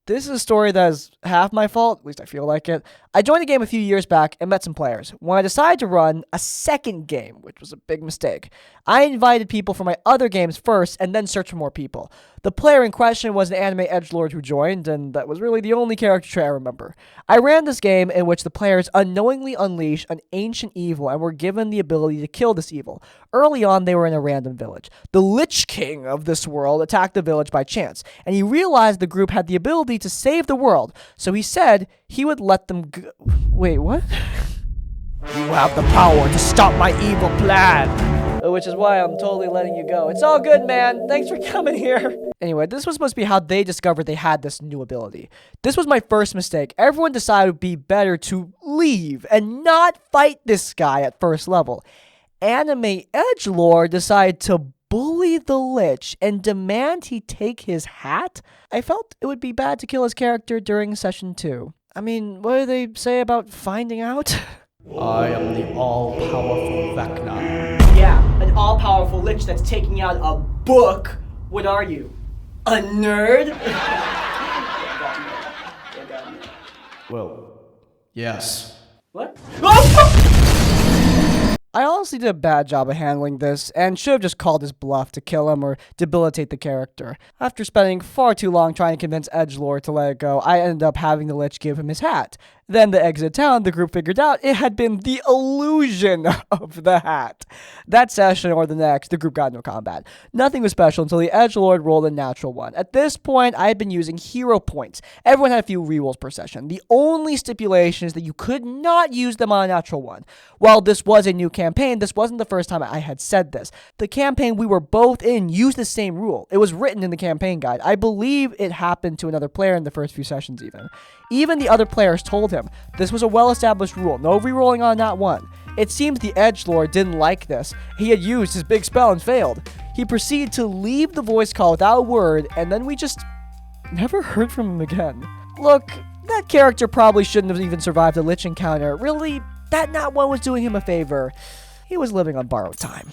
This is a story that is half my fault, at least I feel like it. I joined the game a few years back and met some players. When I decided to run a second game, which was a big mistake, I invited people from my other games first and then searched for more people. The player in question was an anime edgelord who joined, and that was really the only character trait I remember. I ran this game in which the players unknowingly unleashed an ancient evil and were given the ability to kill this evil. Early on, they were in a random village. The Lich King of this world attacked the village by chance, and he realized the group had the ability to save the world, so he said he would let them go. Wait, what? You have the power to stop my evil plan. Which is why I'm totally letting you go. It's all good, man. Thanks for coming here. Anyway, this was supposed to be how they discovered they had this new ability. This was my first mistake. Everyone decided it would be better to leave and not fight this guy at first level. Anime edgelord decided to bully the Lich and demand he take his hat. I felt it would be bad to kill his character during session 2. I mean, what do they say about finding out? I am the all-powerful Vecna. Yeah, an all-powerful Lich that's taking out a book. What are you? A nerd? Well, yes. What? Oh! I honestly did a bad job of handling this, and should have just called his bluff to kill him or debilitate the character. After spending far too long trying to convince edgelord to let it go, I ended up having the Lich give him his hat. Then to exit town, the group figured out it had been the illusion of the hat. That session or the next, the group got into combat. Nothing was special until the edgelord rolled a natural one. At this point, I had been using hero points. Everyone had a few rerolls per session. The only stipulation is that you could not use them on a natural one. While this was a new campaign, this wasn't the first time I had said this. The campaign we were both in used the same rule. It was written in the campaign guide. I believe it happened to another player in the first few sessions even. Even the other players told him this was a well-established rule, no rerolling on that one. It seems the edgelord didn't like this. He had used his big spell and failed. He proceeded to leave the voice call without a word, and then we just never heard from him again. Look, that character probably shouldn't have even survived the Lich encounter. Really, that not one was doing him a favor. He was living on borrowed time.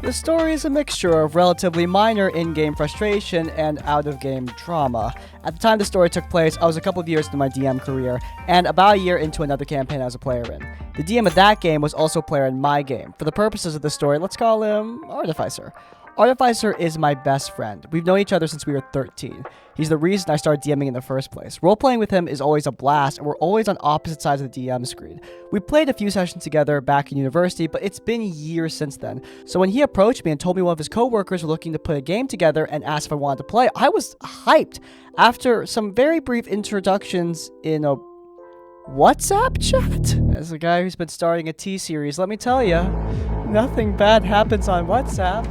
The story is a mixture of relatively minor in-game frustration and out-of-game drama. At the time the story took place, I was a couple of years into my DM career, and about a year into another campaign I was a player in. The DM of that game was also a player in my game. For the purposes of the story, let's call him Artificer. Artificer is my best friend. We've known each other since we were 13. He's the reason I started DMing in the first place. Role-playing with him is always a blast, and we're always on opposite sides of the DM screen. We played a few sessions together back in university, but it's been years since then. So when he approached me and told me one of his coworkers were looking to put a game together and asked if I wanted to play, I was hyped. After some very brief introductions in a WhatsApp chat? As a guy who's been starting a T-series, let me tell you, nothing bad happens on WhatsApp.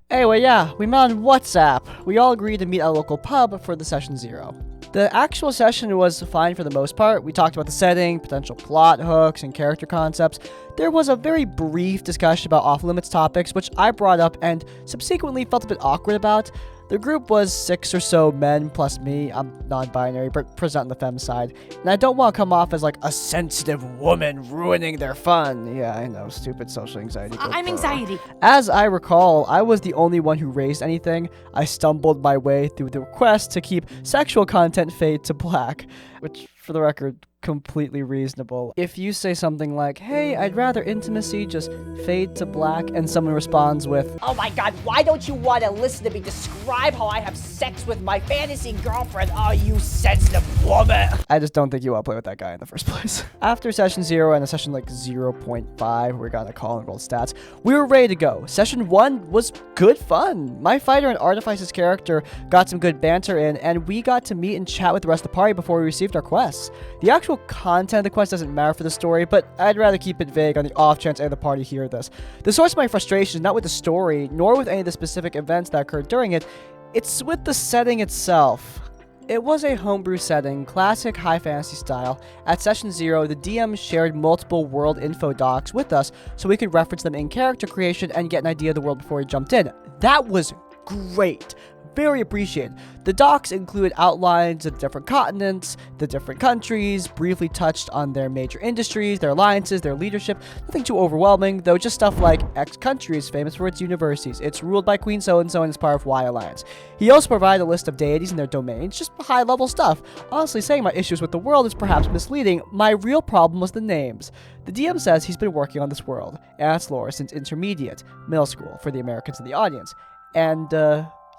Anyway, yeah, we met on WhatsApp. We all agreed to meet at a local pub for the session 0. The actual session was fine for the most part. We talked about the setting, potential plot hooks, and character concepts. There was a very brief discussion about off-limits topics, which I brought up and subsequently felt a bit awkward about. The group was 6 or so men plus me. I'm non-binary, but present on the femme side. And I don't want to come off as like a sensitive woman ruining their fun. Yeah, I know, stupid social anxiety. I'm anxiety. As I recall, I was the only one who raised anything. I stumbled my way through the request to keep sexual content fade to black, which, for the record, completely reasonable. If you say something like, hey, I'd rather intimacy just fade to black, and someone responds with, oh my god, why don't you want to listen to me describe how I have sex with my fantasy girlfriend? Oh, you sensitive woman. I just don't think you want to play with that guy in the first place. After session 0 and a session like 0.5, where we got a call and rolled stats, we were ready to go. Session 1 was good fun. My fighter and Artifice's character got some good banter in, and we got to meet and chat with the rest of the party before we received our quests. The actual content of the quest doesn't matter for the story, but I'd rather keep it vague on the off chance any of the party hear this. The source of my frustration is not with the story, nor with any of the specific events that occurred during it. It's with the setting itself. It was a homebrew setting, classic high fantasy style. At session 0, the DM shared multiple world info docs with us so we could reference them in character creation and get an idea of the world before we jumped in. That was great. very appreciated. The docs include outlines of different continents, the different countries, briefly touched on their major industries, their alliances, their leadership. Nothing too overwhelming, though, just stuff like X country is famous for its universities, it's ruled by Queen so-and-so and is part of Y Alliance. He also provided a list of deities and their domains, just high-level stuff. Honestly, saying my issues with the world is perhaps misleading. My real problem was the names. The DM says he's been working on this world and its lore since intermediate, middle school, for the Americans in the audience. And,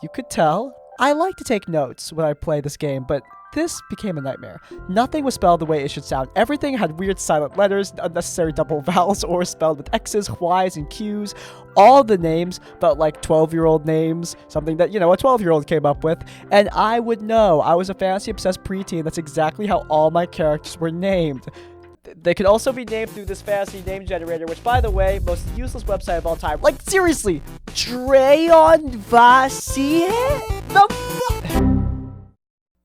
you could tell. I like to take notes when I play this game, but this became a nightmare. Nothing was spelled the way it should sound. Everything had weird silent letters, unnecessary double vowels, or spelled with X's, Y's, and Q's. All the names felt like 12-year-old names, something that, a 12-year-old came up with. And I would know. I was a fantasy-obsessed preteen. That's exactly how all my characters were named. They could also be named through this fantasy name generator, which, by the way, most useless website of all time. Like, seriously, Treon Vasie?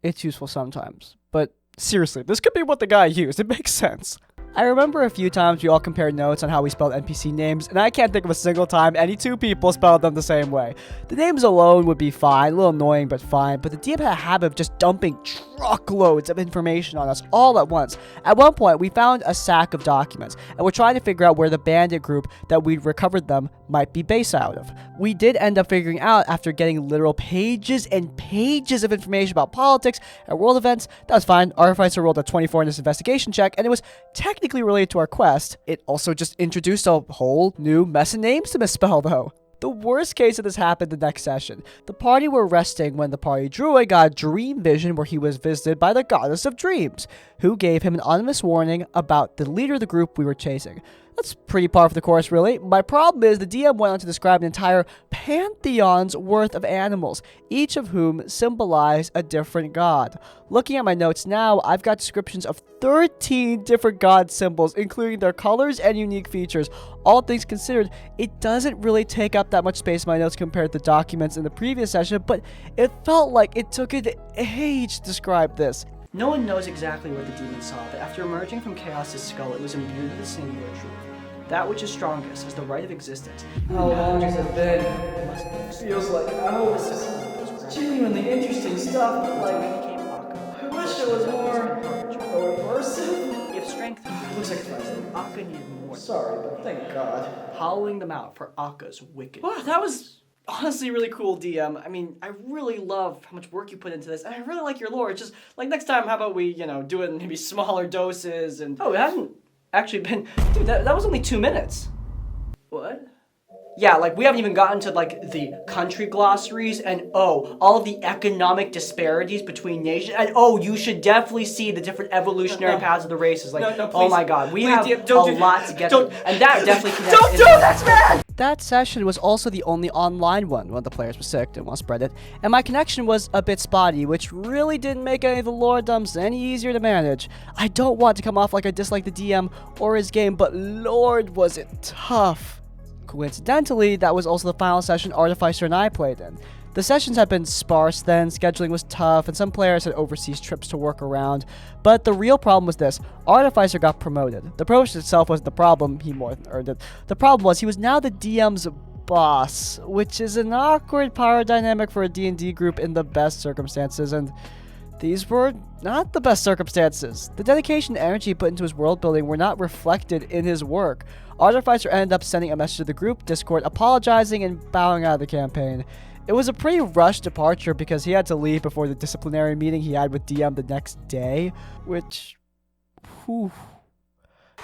It's useful sometimes, but seriously, this could be what the guy used. It makes sense. I remember a few times we all compared notes on how we spelled NPC names, and I can't think of a single time any two people spelled them the same way. The names alone would be fine, a little annoying but fine, but the DM had a habit of just dumping truckloads of information on us all at once. At one point, we found a sack of documents, and we're trying to figure out where the bandit group that we'd recovered them might be based out of. We did end up figuring out, after getting literal pages and pages of information about politics and world events. That was fine. Artificer rolled a 24 in this investigation check, and it was technically related to our quest. It also just introduced a whole new mess of names to misspell, though. The worst case of this happened the next session. The party were resting when the party druid got a dream vision where he was visited by the goddess of dreams, who gave him an ominous warning about the leader of the group we were chasing. That's pretty par for the course, really. My problem is the DM went on to describe an entire pantheon's worth of animals, each of whom symbolize a different god. Looking at my notes now, I've got descriptions of 13 different god symbols, including their colors and unique features. All things considered, it doesn't really take up that much space in my notes compared to the documents in the previous session, but it felt like it took an age to describe this. No one knows exactly what the demon saw, but after emerging from Chaos's skull, it was imbued with a singular truth. That which is strongest is the right of existence. How long has it been? It feels like hours. It's genuinely interesting stuff, but I wish it was more immersive. If strength Looks like fun. Akka needed more. Sorry, but thank God. Hollowing them out for Akka's wicked. Wow, that was honestly really cool, DM. I mean, I really love how much work you put into this, and I really like your lore. It's just, like, next time, how about we, do it in maybe smaller doses and... Oh, it hasn't actually been... Dude, that was only 2 minutes. What? Yeah, like, we haven't even gotten to, like, the country glossaries and, all of the economic disparities between nations. And, you should definitely see the different evolutionary paths of the races. Like, No, please. Oh my god, we have DM, don't a do- lot to get don't- to. And that definitely connects. Don't do this, man! That session was also the only online one when the players were sick, didn't want to spread it, and my connection was a bit spotty, which really didn't make any of the lore dumps any easier to manage. I don't want to come off like I dislike the DM or his game, but lord was it tough. Coincidentally, that was also the final session Artificer and I played in. The sessions had been sparse then, scheduling was tough, and some players had overseas trips to work around. But the real problem was this: Artificer got promoted. The promotion itself wasn't the problem, he more than earned it. The problem was he was now the DM's boss, which is an awkward power dynamic for a D&D group in the best circumstances, and these were not the best circumstances. The dedication and energy put into his world building were not reflected in his work. Artificer ended up sending a message to the group Discord apologizing and bowing out of the campaign. It was a pretty rushed departure because he had to leave before the disciplinary meeting he had with DM the next day, which... whew.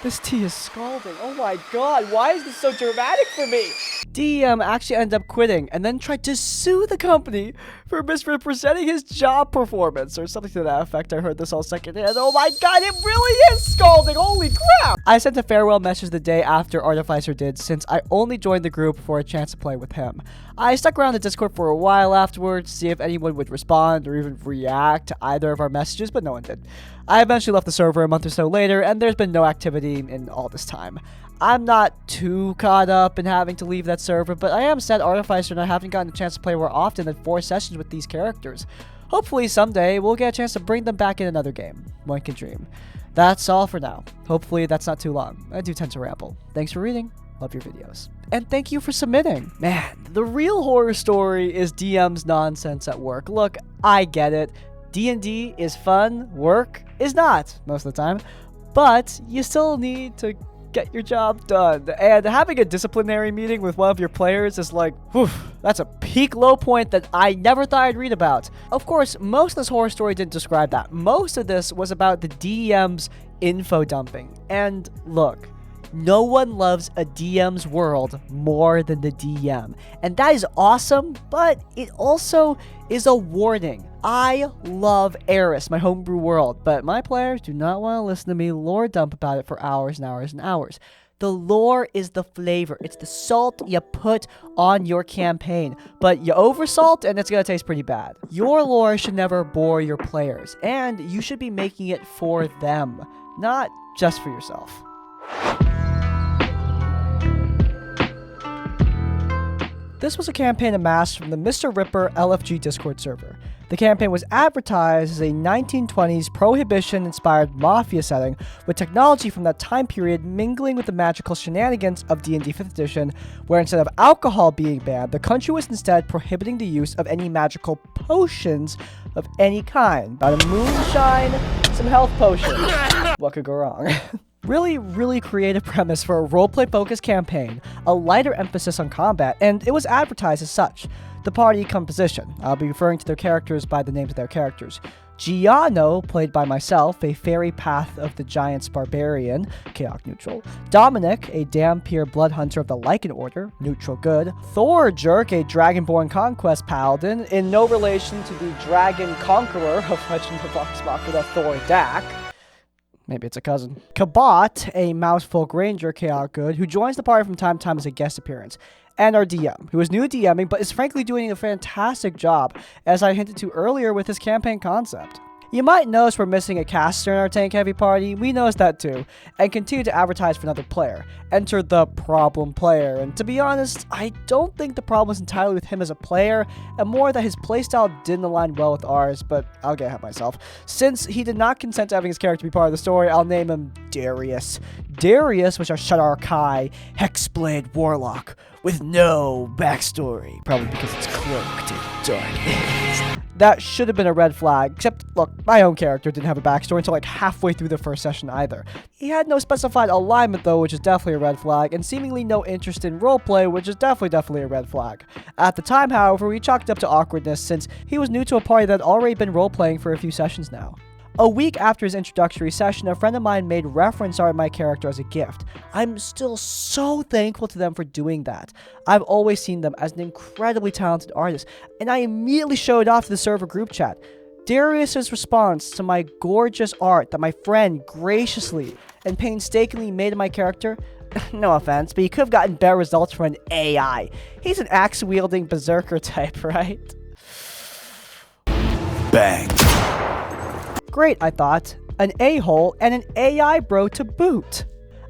This tea is scalding. Oh my god, why is this so dramatic for me? DM actually ended up quitting and then tried to sue the company for misrepresenting his job performance or something to that effect. I heard this all secondhand. Oh my god, it really is scalding. Holy crap. I sent a farewell message the day after Artificer did, since I only joined the group for a chance to play with him. I stuck around the Discord for a while afterwards to see if anyone would respond or even react to either of our messages, but no one did. I eventually left the server a month or so later, and there's been no activity in all this time. I'm not too caught up in having to leave that server, but I am sad Artificer and I haven't gotten a chance to play more often than 4 sessions with these characters. Hopefully someday we'll get a chance to bring them back in another game. One can dream. That's all for now. Hopefully that's not too long. I do tend to ramble. Thanks for reading. Love your videos. And thank you for submitting. Man, the real horror story is DM's nonsense at work. Look, I get it. D&D is fun, work is not most of the time, but you still need to get your job done. And having a disciplinary meeting with one of your players is like, whew, that's a peak low point that I never thought I'd read about. Of course, most of this horror story didn't describe that. Most of this was about the DM's info dumping. And look, no one loves a DM's world more than the DM. And that is awesome, but it also is a warning. I love Eris, my homebrew world, but my players do not want to listen to me lore dump about it for hours and hours and hours. The lore is the flavor. It's the salt you put on your campaign, but you oversalt and it's gonna taste pretty bad. Your lore should never bore your players, and you should be making it for them, not just for yourself. This was a campaign amassed from the Mr. Ripper LFG Discord server. The campaign was advertised as a 1920s prohibition-inspired mafia setting with technology from that time period mingling with the magical shenanigans of D&D 5th edition, where instead of alcohol being banned, the country was instead prohibiting the use of any magical potions of any kind. About a moonshine, some health potions. What could go wrong? Really creative premise for a roleplay focused campaign, a lighter emphasis on combat, and it was advertised as such. The party composition. I'll be referring to their characters by the names of their characters. Giano, played by myself, a fairy path of the giants barbarian, chaotic neutral. Dominic, a Dampier blood hunter of the Lycan order, neutral good. Thor Jerk, a dragonborn conquest paladin, in no relation to the dragon conqueror of Legend of Vox Machina, Thor Dak. Maybe it's a cousin. Kabat, a Mousefolk Ranger, chaotic good, who joins the party from time to time as a guest appearance. And our DM, who is new to DMing, but is frankly doing a fantastic job, as I hinted to earlier with his campaign concept. You might notice we're missing a caster in our tank heavy party. We noticed that too, and continue to advertise for another player. Enter the problem player, and to be honest, I don't think the problem was entirely with him as a player, and more that his playstyle didn't align well with ours, but I'll get ahead of myself. Since he did not consent to having his character be part of the story, I'll name him Darius. Darius was our Shadar Kai, Hexblade Warlock, with no backstory, probably because it's cloaked in darkness. That should have been a red flag, except, look, my own character didn't have a backstory until like halfway through the first session either. He had no specified alignment though, which is definitely a red flag, and seemingly no interest in roleplay, which is definitely a red flag. At the time, however, we chalked up to awkwardness since he was new to a party that had already been roleplaying for a few sessions now. A week after his introductory session, a friend of mine made reference to my character as a gift. I'm still so thankful to them for doing that. I've always seen them as an incredibly talented artist, and I immediately showed off to the server group chat. Darius's response to my gorgeous art that my friend graciously and painstakingly made of my character, no offense, but he could have gotten better results from an AI. He's an axe-wielding berserker type, right? Bang. Great, I thought. An a-hole and an AI bro to boot.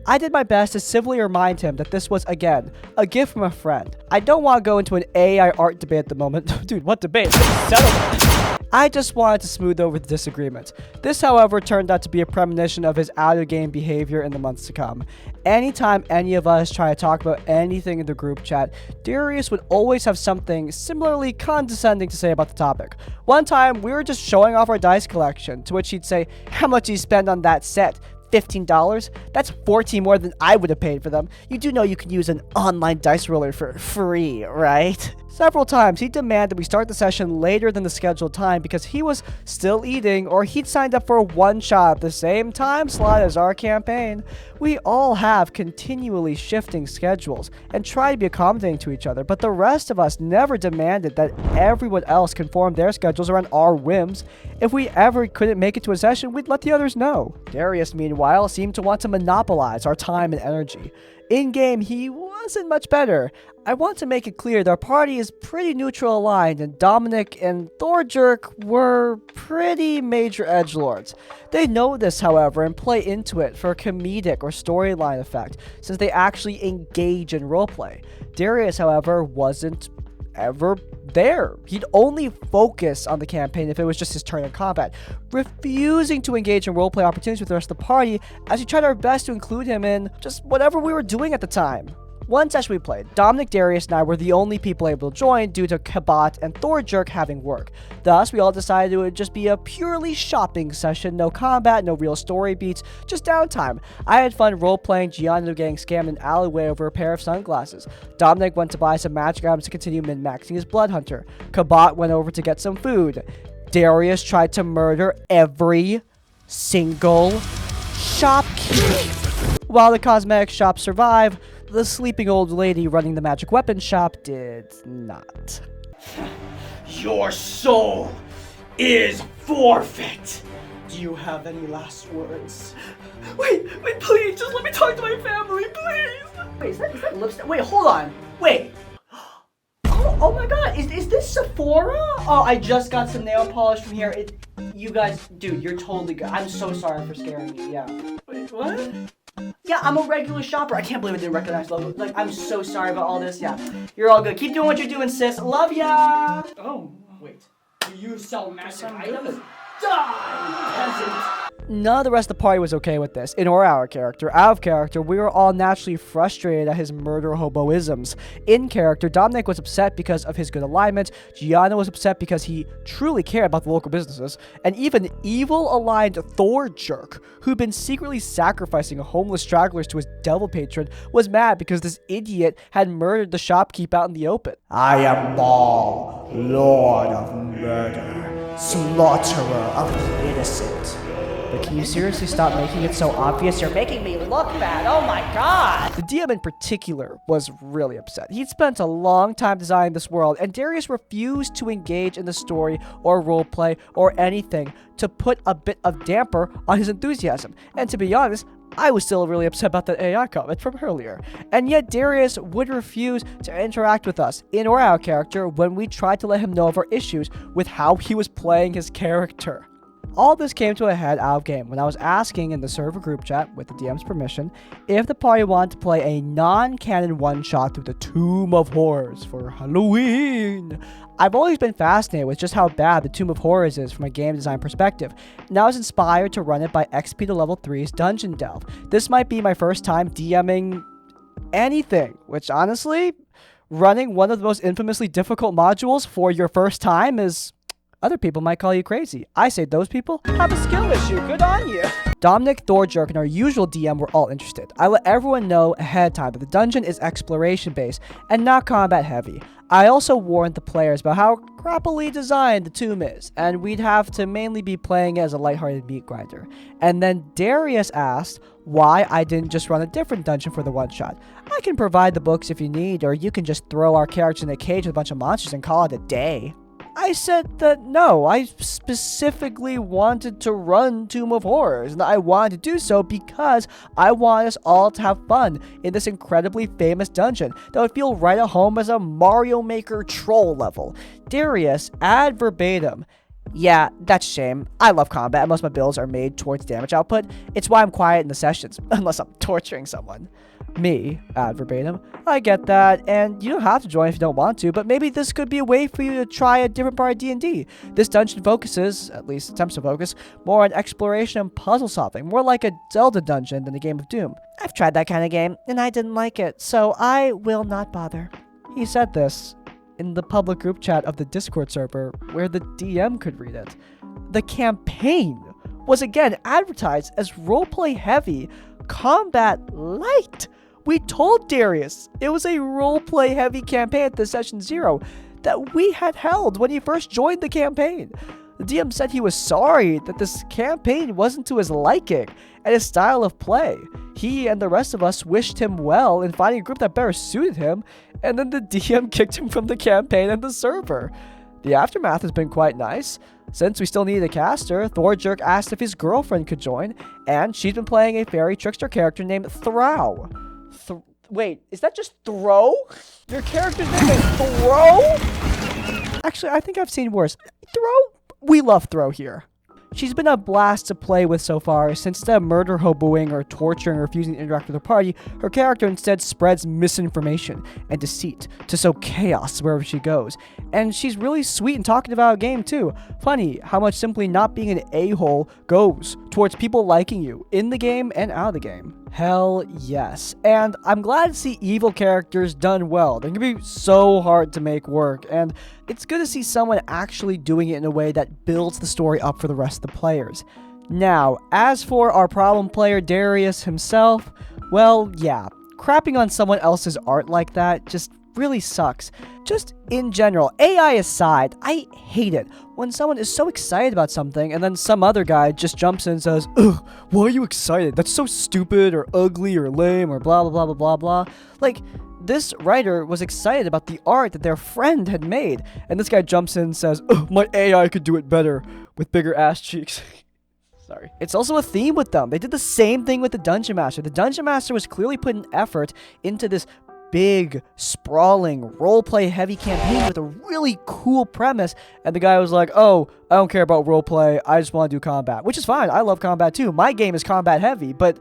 I did my best to civilly remind him that this was, again, a gift from a friend. I don't want to go into an AI art debate at the moment. Dude, what debate? Settle it. I just wanted to smooth over the disagreement. This, however, turned out to be a premonition of his out-of-game behavior in the months to come. Anytime any of us try to talk about anything in the group chat, Darius would always have something similarly condescending to say about the topic. One time, we were just showing off our dice collection, to which he'd say, "How much do you spend on that set? $15? That's 14 more than I would have paid for them. You do know you can use an online dice roller for free, right?" Several times, he demanded we start the session later than the scheduled time because he was still eating or he'd signed up for a one-shot at the same time slot as our campaign. We all have continually shifting schedules and try to be accommodating to each other, but the rest of us never demanded that everyone else conform their schedules around our whims. If we ever couldn't make it to a session, we'd let the others know. Darius, meanwhile, seemed to want to monopolize our time and energy. In-game, he wasn't much better. I want to make it clear that our party is pretty neutral aligned, and Dominic and Thorjerk were pretty major edgelords. They know this, however, and play into it for a comedic or storyline effect, since they actually engage in roleplay. Darius, however, wasn't ever there. He'd only focus on the campaign if it was just his turn in combat, refusing to engage in roleplay opportunities with the rest of the party as we tried our best to include him in just whatever we were doing at the time. One session we played, Dominic, Darius, and I were the only people able to join due to Kabat and Thorjerk having work. Thus, we all decided it would just be a purely shopping session, no combat, no real story beats, just downtime. I had fun role-playing Gianna getting scammed in an alleyway over a pair of sunglasses. Dominic went to buy some magic items to continue min-maxing his blood hunter. Kabat went over to get some food. Darius tried to murder every single shopkeep. While the cosmetic shop survived, the sleeping old lady running the magic weapon shop did not. Your soul is forfeit. Do you have any last words? Wait, please, just let me talk to my family, please. Wait, is that lipstick? Wait, hold on. Wait. Oh my god, is this Sephora? Oh, I just got some nail polish from here. You guys, dude, you're totally good. I'm so sorry for scaring you, yeah. Wait, what? Yeah, I'm a regular shopper. I can't believe I didn't recognize the logo. Like, I'm so sorry about all this. Yeah, you're all good. Keep doing what you're doing, sis. Love ya. Oh, Wait, do you sell magic items? Die, peasant. None of the rest of the party was okay with this. In or our character. Out of character, we were all naturally frustrated at his murder hoboisms. In character, Dominic was upset because of his good alignment, Gianna was upset because he truly cared about the local businesses, and even evil-aligned Thorjerk, who'd been secretly sacrificing homeless stragglers to his devil patron, was mad because this idiot had murdered the shopkeep out in the open. I am Baal, Lord of Murder, Slaughterer of the Innocent. But can you seriously stop making it so obvious you're Making me look bad. Oh my god. The DM in particular was really upset. He'd spent a long time designing this world, and Darius refused to engage in the story or roleplay or anything to put a bit of damper on his enthusiasm. And to be honest, I was still really upset about that AI comment from earlier. And yet Darius would refuse to interact with us, in or out character, when we tried to let him know of our issues with how he was playing his character. All this came to a head out of game when I was asking in the server group chat, with the DM's permission, if the party wanted to play a non-canon one-shot through the Tomb of Horrors for Halloween. I've always been fascinated with just how bad the Tomb of Horrors is from a game design perspective, and I was inspired to run it by XP to level 3's Dungeon Delve. This might be my first time DMing anything, which honestly, running one of the most infamously difficult modules for your first time is... Other people might call you crazy. I say those people have a skill issue. Good on you. Dominic, Thorjerk, and our usual DM were all interested. I let everyone know ahead of time that the dungeon is exploration-based and not combat-heavy. I also warned the players about how crappily designed the tomb is, and we'd have to mainly be playing it as a lighthearted meat grinder. And then Darius asked why I didn't just run a different dungeon for the one-shot. I can provide the books if you need, or you can just throw our characters in a cage with a bunch of monsters and call it a day. I said that no, I specifically wanted to run Tomb of Horrors, and I wanted to do so because I want us all to have fun in this incredibly famous dungeon that would feel right at home as a Mario Maker troll level. Darius, ad verbatim, yeah, that's a shame. I love combat, and most of my builds are made towards damage output. It's why I'm quiet in the sessions, unless I'm torturing someone. Me, ad verbatim, I get that, and you don't have to join if you don't want to, but maybe this could be a way for you to try a different part of D&D. This dungeon focuses, at least attempts to focus, more on exploration and puzzle solving, more like a Zelda dungeon than a game of Doom. I've tried that kind of game, and I didn't like it, so I will not bother. He said this in the public group chat of the Discord server, where the DM could read it. The campaign was again advertised as roleplay heavy, combat light. We told Darius it was a roleplay heavy campaign at the session 0 that we had held when he first joined the campaign. The DM said he was sorry that this campaign wasn't to his liking and his style of play. He and the rest of us wished him well in finding a group that better suited him, and then the DM kicked him from the campaign and the server. The aftermath has been quite nice. Since we still needed a caster, Thorjerk asked if his girlfriend could join, and she's been playing a fairy trickster character named Throw. Wait, is that just Throw? Your character's name is Throw? Actually, I think I've seen worse. Throw? We love Throw here. She's been a blast to play with so far, since instead of murder hoboing or torturing or refusing to interact with her party, her character instead spreads misinformation and deceit to sow chaos wherever she goes. And she's really sweet and talking about a game too. Funny how much simply not being an a-hole goes towards people liking you in the game and out of the game. Hell yes. And I'm glad to see evil characters done well. They can be so hard to make work, and it's good to see someone actually doing it in a way that builds the story up for the rest of the players. Now, as for our problem player Darius himself, well, yeah, crapping on someone else's art like that just really sucks. Just in general, AI aside, I hate it when someone is so excited about something and then some other guy just jumps in and says, "Ugh, why are you excited? That's so stupid or ugly or lame or blah blah blah blah blah blah." Like, this writer was excited about the art that their friend had made, and this guy jumps in and says, "Ugh, my AI could do it better with bigger ass cheeks." Sorry. It's also a theme with them. They did the same thing with the Dungeon Master. The Dungeon Master was clearly putting effort into this big, sprawling, roleplay heavy campaign with a really cool premise, and the guy was like, "Oh, I don't care about roleplay, I just want to do combat," which is fine. I love combat too. My game is combat heavy, but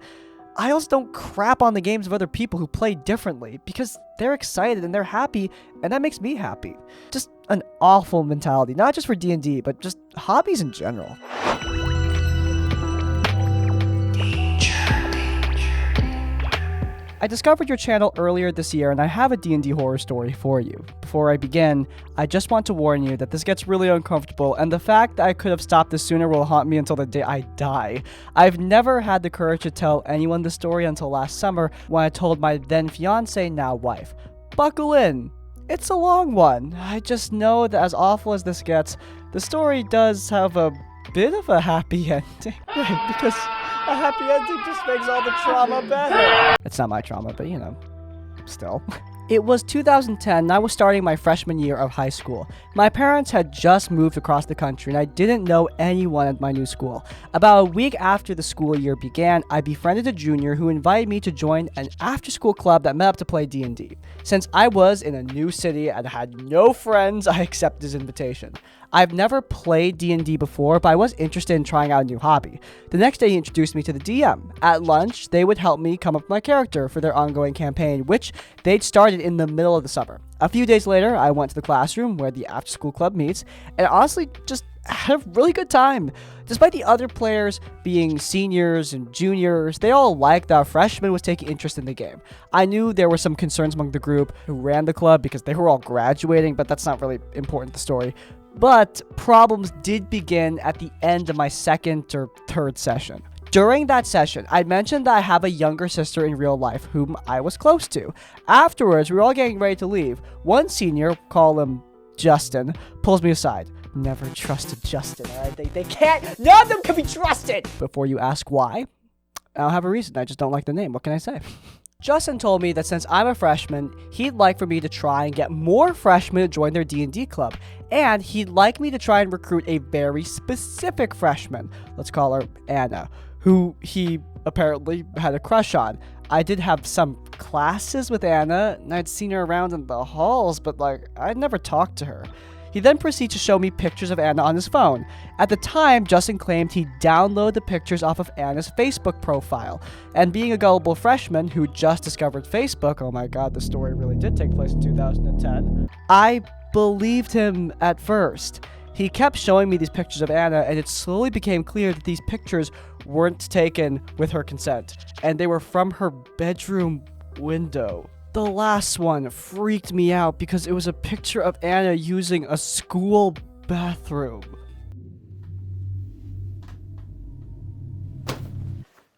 I also don't crap on the games of other people who play differently because they're excited and they're happy, and that makes me happy. Just an awful mentality, not just for D&D, but just hobbies in general. I discovered your channel earlier this year, and I have a D&D horror story for you. Before I begin, I just want to warn you that this gets really uncomfortable, and the fact that I could have stopped this sooner will haunt me until the day I die. I've never had the courage to tell anyone the story until last summer when I told my then fiancé, now wife. Buckle in. It's a long one. I just know that as awful as this gets, the story does have a bit of a happy ending. Right, because a happy ending just makes all the trauma better. It's not my trauma, but you know, still. It was 2010, and I was starting my freshman year of high school. My parents had just moved across the country, and I didn't know anyone at my new school. About a week after the school year began, I befriended a junior who invited me to join an after-school club that met up to play D&D. Since I was in a new city and had no friends, I accepted his invitation. I've never played D&D before, but I was interested in trying out a new hobby. The next day, he introduced me to the DM. At lunch, they would help me come up with my character for their ongoing campaign, which they'd started in the middle of the summer. A few days later, I went to the classroom where the after-school club meets, and honestly just had a really good time. Despite the other players being seniors and juniors, they all liked that a freshman was taking interest in the game. I knew there were some concerns among the group who ran the club because they were all graduating, but that's not really important to the story. But problems did begin at the end of my second or third session. During that session, I mentioned that I have a younger sister in real life whom I was close to. Afterwards, we were all getting ready to leave. One senior, call him Justin, pulls me aside. Never trusted Justin, alright? They can't, none of them can be trusted! Before you ask why, I don't have a reason, I just don't like the name, what can I say? Justin told me that since I'm a freshman, he'd like for me to try and get more freshmen to join their D&D club, and he'd like me to try and recruit a very specific freshman, let's call her Anna, who he apparently had a crush on. I did have some classes with Anna, and I'd seen her around in the halls, but like, I'd never talked to her. He then proceeded to show me pictures of Anna on his phone. At the time, Justin claimed he'd download the pictures off of Anna's Facebook profile. And being a gullible freshman who just discovered Facebook, oh my god, the story really did take place in 2010, I believed him at first. He kept showing me these pictures of Anna, and it slowly became clear that these pictures weren't taken with her consent, and they were from her bedroom window. The last one freaked me out because it was a picture of Anna using a school bathroom.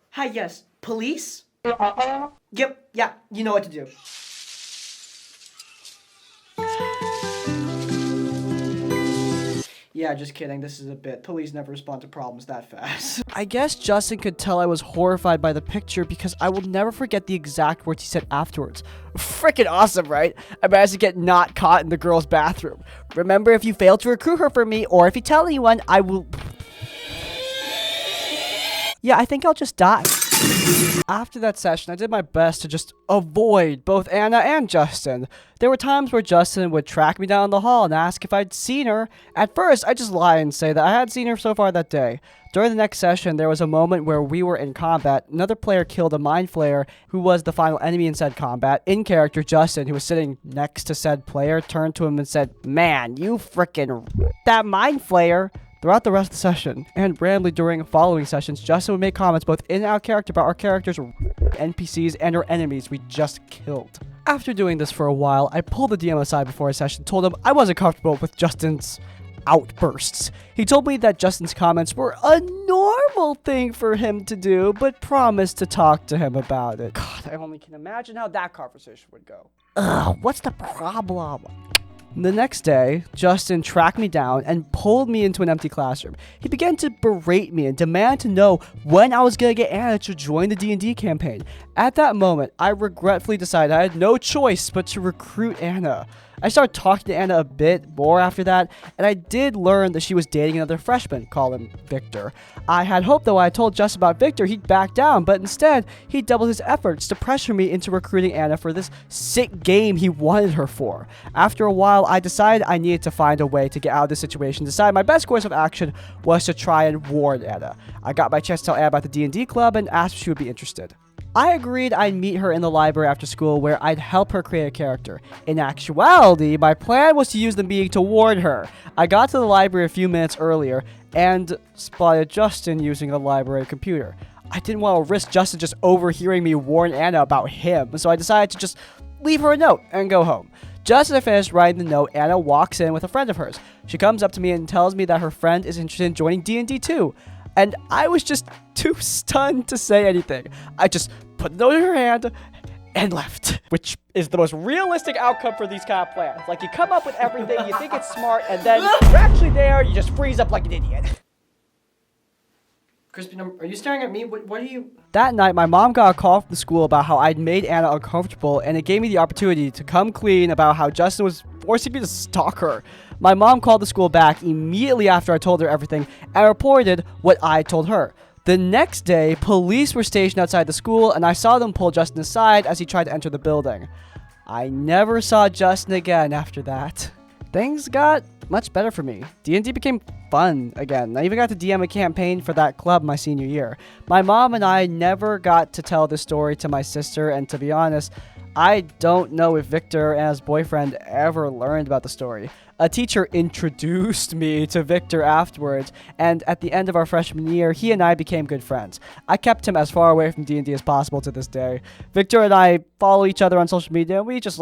Hi, yes. Police? Yep, yeah, you know what to do. Yeah, just kidding. This is a bit. Police never respond to problems that fast. I guess Justin could tell I was horrified by the picture because I will never forget the exact words he said afterwards. Freaking awesome, right? I managed to get not caught in the girl's bathroom. Remember, if you fail to recruit her for me, or if you tell anyone, I will... Yeah, I think I'll just die. After that session, I did my best to just avoid both Anna and Justin. There were times where Justin would track me down the hall and ask if I'd seen her. At first, I'd just lie and say that I had seen her so far that day. During the next session, there was a moment where we were in combat. Another player killed a mind flayer who was the final enemy in said combat. In character, Justin, who was sitting next to said player, turned to him and said, "Man, you frickin' that mind flayer. Throughout the rest of the session, and randomly during following sessions, Justin would make comments both in and out of character about our characters, NPCs, and our enemies we just killed. After doing this for a while, I pulled the DM aside before a session, told him I wasn't comfortable with Justin's outbursts. He told me that Justin's comments were a normal thing for him to do, but promised to talk to him about it. God, I only can imagine how that conversation would go. Ugh, what's the problem? The next day, Justin tracked me down and pulled me into an empty classroom. He began to berate me and demand to know when I was going to get Anna to join the D&D campaign. At that moment, I regretfully decided I had no choice but to recruit Anna. I started talking to Anna a bit more after that, and I did learn that she was dating another freshman, call him Victor. I had hoped that when I told Justin about Victor, he'd back down, but instead, he doubled his efforts to pressure me into recruiting Anna for this sick game he wanted her for. After a while, I decided I needed to find a way to get out of this situation. Decided my best course of action was to try and warn Anna. I got my chance to tell Anna about the D&D club and asked if she would be interested. I agreed I'd meet her in the library after school where I'd help her create a character. In actuality, my plan was to use the meeting to warn her. I got to the library a few minutes earlier and spotted Justin using the library computer. I didn't want to risk Justin just overhearing me warn Anna about him, so I decided to just leave her a note and go home. Just as I finished writing the note, Anna walks in with a friend of hers. She comes up to me and tells me that her friend is interested in joining D&D too. And I was just too stunned to say anything. I just put the note in her hand and left. Which is the most realistic outcome for these kind of plans. Like, you come up with everything, you think it's smart, and then you're actually there, you just freeze up like an idiot. Crispy, are you staring at me? What are you... That night, my mom got a call from the school about how I'd made Anna uncomfortable, and it gave me the opportunity to come clean about how Justin was forcing me to stalk her. My mom called the school back immediately after I told her everything and reported what I told her. The next day, police were stationed outside the school, and I saw them pull Justin aside as he tried to enter the building. I never saw Justin again after that. Things got much better for me. D&D became fun again. I even got to DM a campaign for that club my senior year. My mom and I never got to tell this story to my sister, and to be honest, I don't know if Victor and his boyfriend ever learned about the story. A teacher introduced me to Victor afterwards, and at the end of our freshman year, he and I became good friends. I kept him as far away from D&D as possible to this day. Victor and I follow each other on social media, and we just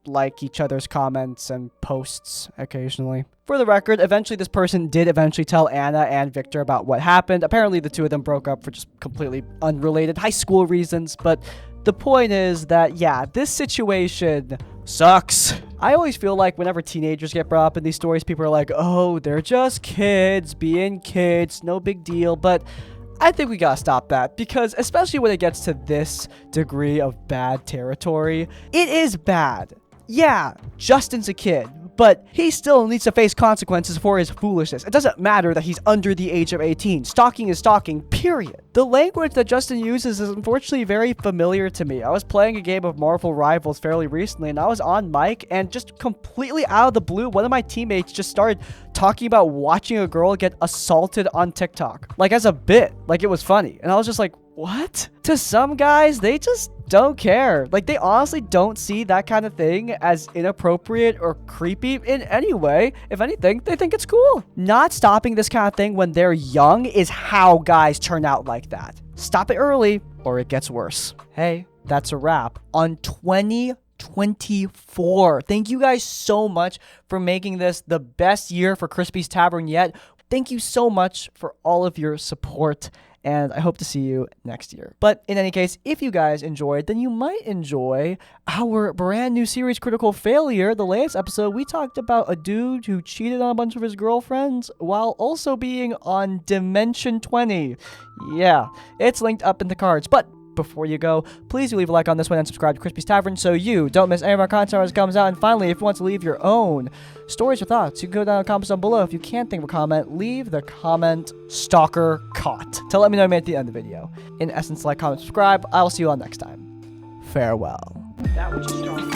like each other's comments and posts occasionally. For the record, eventually this person did eventually tell Anna and Victor about what happened. Apparently the two of them broke up for just completely unrelated high school reasons, but the point is that, yeah, this situation sucks. I always feel like whenever teenagers get brought up in these stories, people are like, oh, they're just kids, being kids, no big deal, but I think we gotta stop that, because especially when it gets to this degree of bad territory, it is bad. Yeah, Justin's a kid, but he still needs to face consequences for his foolishness. It doesn't matter that he's under the age of 18. Stalking is stalking, period. The language that Justin uses is unfortunately very familiar to me. I was playing a game of Marvel Rivals fairly recently, and I was on mic, and just completely out of the blue, one of my teammates just started talking about watching a girl get assaulted on TikTok. Like, as a bit. Like, it was funny. And I was just like, what? To some guys, they just don't care. Like, they honestly don't see that kind of thing as inappropriate or creepy in any way. If anything, they think it's cool. Not stopping this kind of thing when they're young is how guys turn out like that. Stop it early, or it gets worse. Hey, that's a wrap on 2024. Thank you guys so much for making this the best year for Crispy's Tavern yet. Thank you so much for all of your support, and I hope to see you next year. But in any case, if you guys enjoyed, then you might enjoy our brand new series, Critical Failure. The latest episode, we talked about a dude who cheated on a bunch of his girlfriends while also being on Dimension 20. Yeah, it's linked up in the cards. But before you go, please do leave a like on this one and subscribe to Crispy's Tavern so you don't miss any of our content as it comes out. And finally, if you want to leave your own stories or thoughts, you can go down in the comments down below. If you can't think of a comment, leave the comment "stalker caught" to let me know you made it to the end of the video. In essence, like, comment, subscribe. I will see you all next time. Farewell. That which is strong.